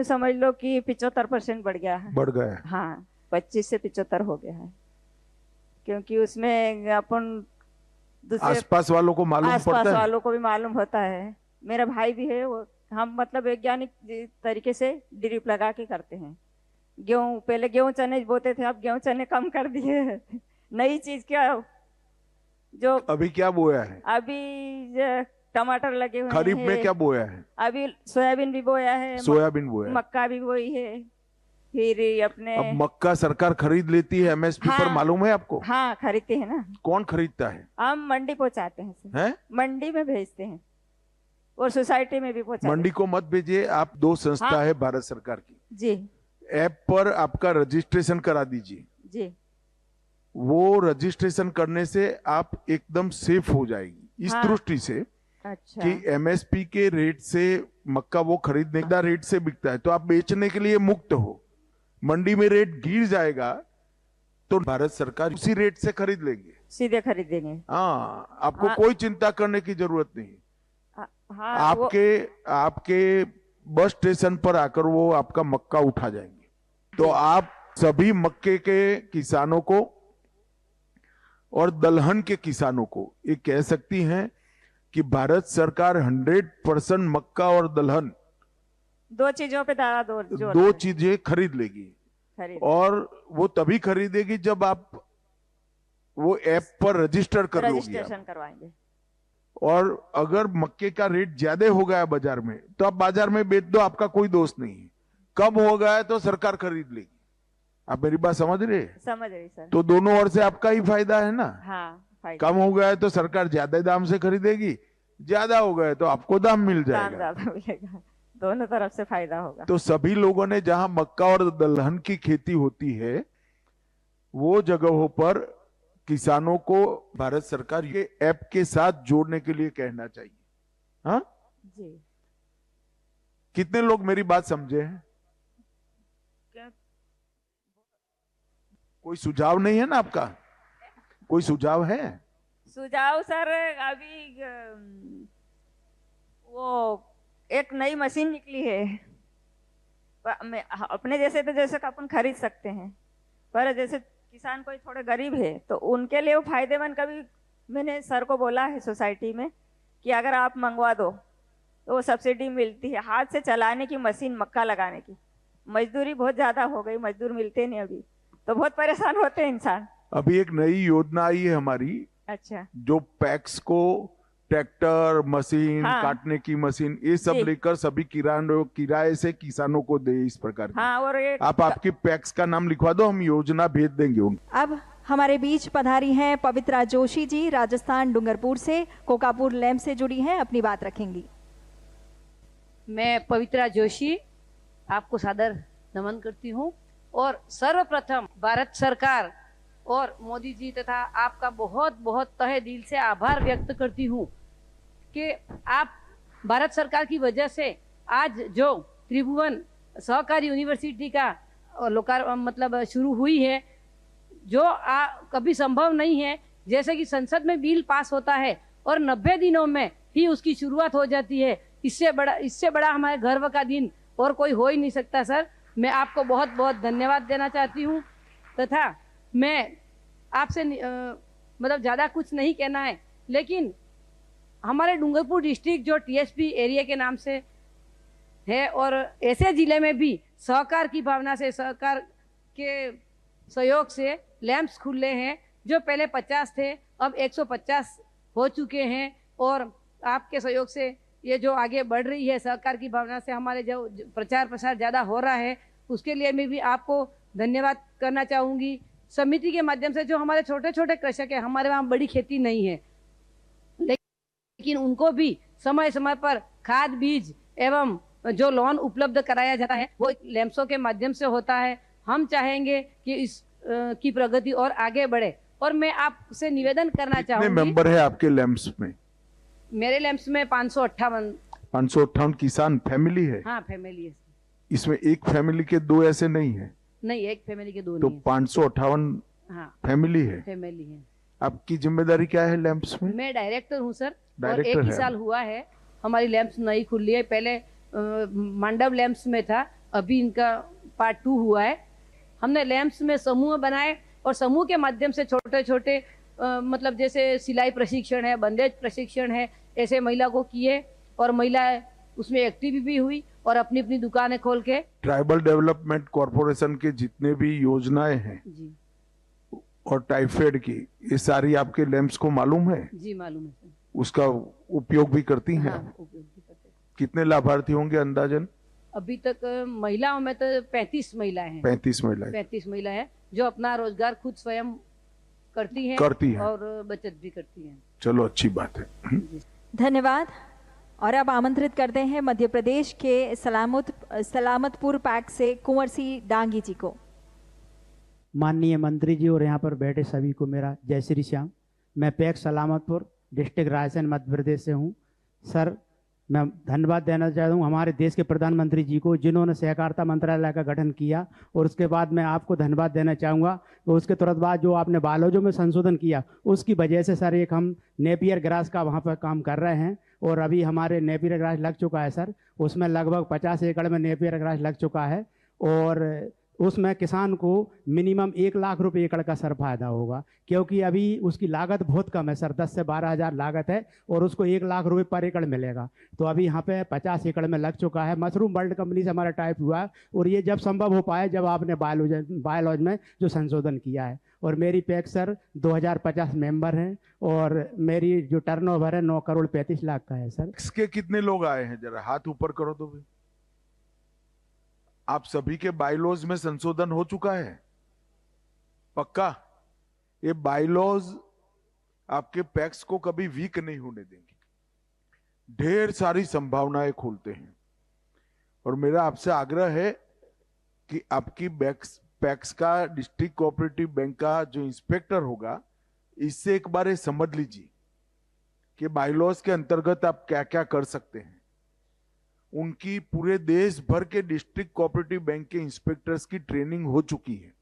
समझ लो कि 75% बढ़ गया है। बढ़ गया है। हाँ, 25 से 75 हो गया है, क्योंकि उसमें अपन दूसरे आसपास वालों को मालूम आसपास पड़ता है। वालों को भी मालूम होता है। मेरा भाई भी है, वो हम मतलब वैज्ञानिक तरीके से ड्रिप लगा के करते हैं। गेहूं पहले गेहूं चने बोते थे, अब गेहूं चने कम कर दिए हैं। नई चीज क्या जो अभी क्या बोया है? अभी टमाटर लगे हुए खरीफ में हैं, क्या बोया है? अभी सोयाबीन भी बोया है, सोयाबीन बोया है। मक्का भी बोई है। फिर अपने अब मक्का सरकार खरीद लेती है एमएसपी पर, हाँ, मालूम है आपको? हाँ खरीदते हैं ना। कौन खरीदता है? हम मंडी पहुंचाते हैं सर। हैं? मंडी में भेजते हैं और सोसाइटी में भी पहुंचाते मंडी को मत भेजिए आप, दो संस्था हाँ। है भारत सरकार की। जी ऐप पर आपका रजिस्ट्रेशन करा दीजिए। जी। वो रजिस्ट्रेशन करने से आप एकदम सेफ हो जाएगी इस हाँ। दृष्टि से अच्छा। कि एमएसपी के रेट से मक्का वो खरीदने का रेट से बिकता है, तो आप बेचने के लिए मुक्त हो। मंडी में रेट गिर जाएगा तो भारत सरकार उसी रेट से खरीद लेंगे, सीधे खरीदेंगे। हाँ, आपको हाँ। कोई चिंता करने की जरूरत नहीं। हाँ आपके बस स्टेशन पर आकर वो आपका मक्का उठा जाएंगे। तो आप सभी मक्के के किसानों को और दलहन के किसानों को ये कह सकती हैं कि भारत सरकार 100% मक्का और दलहन दो चीजों पे दो चीजें खरीद लेगी। खरीद। और वो तभी खरीदेगी जब आप वो ऐप पर रजिस्टर कर लोगे। रजिस्ट्रेशन करवाएंगे। और अगर मक्के का रेट ज्यादा हो गया बाजार में तो आप बाजार में बेच दो, आपका कोई दोष नहीं है। कम हो गया है तो सरकार खरीद लेगी। आप मेरी बात समझ रहे हैं? समझ रही सर। तो दोनों ओर से आपका ही फायदा है ना। हाँ, फायदा। कम हो गया है तो सरकार ज्यादा दाम से खरीदेगी, ज्यादा हो गया तो आपको दाम मिल दाम जाएगा। ज्यादा मिलेगा, दोनों तरफ से फायदा होगा। तो सभी लोगों ने जहां मक्का और दलहन की खेती होती है वो जगहों पर किसानों को भारत सरकार ये ऐप के साथ जोड़ने के लिए कहना चाहिए। हाँ जी। कितने लोग मेरी बात समझे हैं? क्या? कोई सुझाव नहीं है ना आपका? कोई सुझाव है? सुझाव सर, अभी वो एक नई मशीन निकली है। अपने जैसे तो जैसे अपन खरीद सकते हैं, पर जैसे किसान कोई थोड़े गरीब है तो उनके लिए वो फायदेमंद। कभी मैंने सर को बोला है सोसाइटी में कि अगर आप मंगवा दो तो वो सब्सिडी मिलती है। हाथ से चलाने की मशीन, मक्का लगाने की मजदूरी बहुत ज्यादा हो गई, मजदूर मिलते नहीं अभी, तो बहुत परेशान होते हैं इंसान। अभी एक नई योजना आई है हमारी। अच्छा। जो पैक्स को ट्रैक्टर मशीन, हाँ। काटने की मशीन, ये सब लेकर सभी किराए से किसानों को दे, इस प्रकार की। हाँ, और आप आपकी पैक्स का नाम लिखवा दो, हम योजना भेज देंगे उनको। अब हमारे बीच पधारी हैं पवित्रा जोशी जी, राजस्थान डूंगरपुर से, कोकापुर लैम्प से जुड़ी हैं, अपनी बात रखेंगी। मैं पवित्रा जोशी आपको सादर नमन करती हूँ और सर्वप्रथम भारत सरकार और मोदी जी तथा आपका बहुत बहुत तहे दिल से आभार व्यक्त करती हूँ कि आप भारत सरकार की वजह से आज जो त्रिभुवन सहकारी यूनिवर्सिटी का मतलब शुरू हुई है, जो कभी संभव नहीं है। जैसे कि संसद में बिल पास होता है और 90 दिनों में ही उसकी शुरुआत हो जाती है। इससे बड़ा हमारे गर्व का दिन और कोई हो ही नहीं सकता। सर, मैं आपको बहुत बहुत धन्यवाद देना चाहती हूँ तथा मैं आपसे मतलब ज़्यादा कुछ नहीं कहना है, लेकिन हमारे डूंगरपुर डिस्ट्रिक्ट जो टीएसपी एरिया के नाम से है और ऐसे ज़िले में भी सहकार की भावना से, सहकार के सहयोग से लैंप्स खुले हैं। जो पहले 50 थे अब 150 हो चुके हैं और आपके सहयोग से ये जो आगे बढ़ रही है सहकार की भावना से, हमारे जो प्रचार प्रसार ज़्यादा हो रहा है, उसके लिए मैं भी आपको धन्यवाद करना चाहूँगी। समिति के माध्यम से जो हमारे छोटे छोटे कृषक है, हमारे वहाँ बड़ी खेती नहीं है, लेकिन उनको भी समय समय पर खाद, बीज एवं जो लोन उपलब्ध कराया जाता है वो लैंप्सों के माध्यम से होता है। हम चाहेंगे कि इस की प्रगति और आगे बढ़े और मैं आपसे निवेदन करना चाहूँगी। कितने मेंबर है आपके लैंप्स में? मेरे लैंप्स में 558 किसान फैमिली है। हाँ, फैमिली है। इसमें एक फैमिली के दो ऐसे नहीं है? नहीं, एक फैमिली के दो तो नहीं है। 558 हाँ, फैमिली है। फैमिली है। आपकी जिम्मेदारी क्या है लैंप्स में? मैं डायरेक्टर हूँ सर, और डायरेक्टर एक ही है। साल हुआ है हमारी लैंप्स नई खुली है। पहले मंडप लैंप्स में था, अभी इनका पार्ट 2 हुआ है। हमने लैंप्स में समूह बनाए और समूह के माध्यम से छोटे छोटे मतलब जैसे सिलाई प्रशिक्षण है, बंदेज प्रशिक्षण है, ऐसे महिला को किए और महिला उसमें एक्टिव भी हुई और अपनी अपनी दुकानें खोल के। ट्राइबल डेवलपमेंट कॉरपोरेशन के जितने भी योजनाएं हैं जी और टाइफाइड की, ये सारी आपके लैंप्स को मालूम है? जी मालूम है सर। उसका उपयोग भी करती हैं? हाँ, उपयोग भी करते हैं। कितने लाभार्थी होंगे अंदाजन? अभी तक महिलाओं में तो 35 महिलाएं हैं। 35 महिलाएं 35 महिलाएं जो अपना रोजगार खुद स्वयं करती हैं और बचत भी करती हैं। चलो अच्छी बात है। धन्यवाद। और अब आमंत्रित करते हैं मध्य प्रदेश के सलामतपुर पैक से कुंवर सिंह डांगी जी को। माननीय मंत्री जी और यहाँ पर बैठे सभी को मेरा जय श्री श्याम। मैं पैक सलामतपुर डिस्ट्रिक्ट रायसेन मध्य प्रदेश से हूँ। सर, मैं धन्यवाद देना चाहता हूँ हमारे देश के प्रधानमंत्री जी को, जिन्होंने सहकारिता मंत्रालय का गठन किया। और उसके बाद मैं आपको धन्यवाद देना चाहूँगा। तो उसके तुरंत बाद जो आपने बालोजों में संशोधन किया, उसकी वजह से सर एक हम नेपियर ग्रास का वहाँ पर काम कर रहे हैं और अभी हमारे नेपियर ग्रास लग चुका है सर। उसमें लगभग 50 एकड़ में नेपियर ग्रास लग चुका है और उसमें किसान को मिनिमम 1 लाख रुपए एकड़ का सर फायदा होगा, क्योंकि अभी उसकी लागत बहुत कम है सर, 10 से 12 हज़ार लागत है और उसको 1 लाख रुपए पर एकड़ मिलेगा। तो अभी यहाँ पे 50 एकड़ में लग चुका है। मशरूम वर्ल्ड कंपनी से हमारा टाइप हुआ है और ये जब संभव हो पाए जब आपने बायोलॉज में जो संशोधन किया है। और मेरी पैक सर 2050 मेंबर हैं और मेरी जो टर्नओवर है 9 करोड़ 35 लाख का है सर। इसके कितने लोग आए हैं? जरा हाथ ऊपर करो तो भी। आप सभी के बायलॉज में संशोधन हो चुका है? पक्का? ये बायलॉज आपके पैक्स को कभी वीक नहीं होने देंगे, ढेर सारी संभावनाएं खोलते हैं। और मेरा आपसे आग्रह है कि आपकी पैक्स का डिस्ट्रिक्ट कोऑपरेटिव बैंक का जो इंस्पेक्टर होगा, इससे एक बार ये समझ लीजिए कि बायलॉज के अंतर्गत आप क्या क्या कर सकते हैं। उनकी पूरे देश भर के डिस्ट्रिक्ट कोऑपरेटिव बैंक के इंस्पेक्टर्स की ट्रेनिंग हो चुकी है।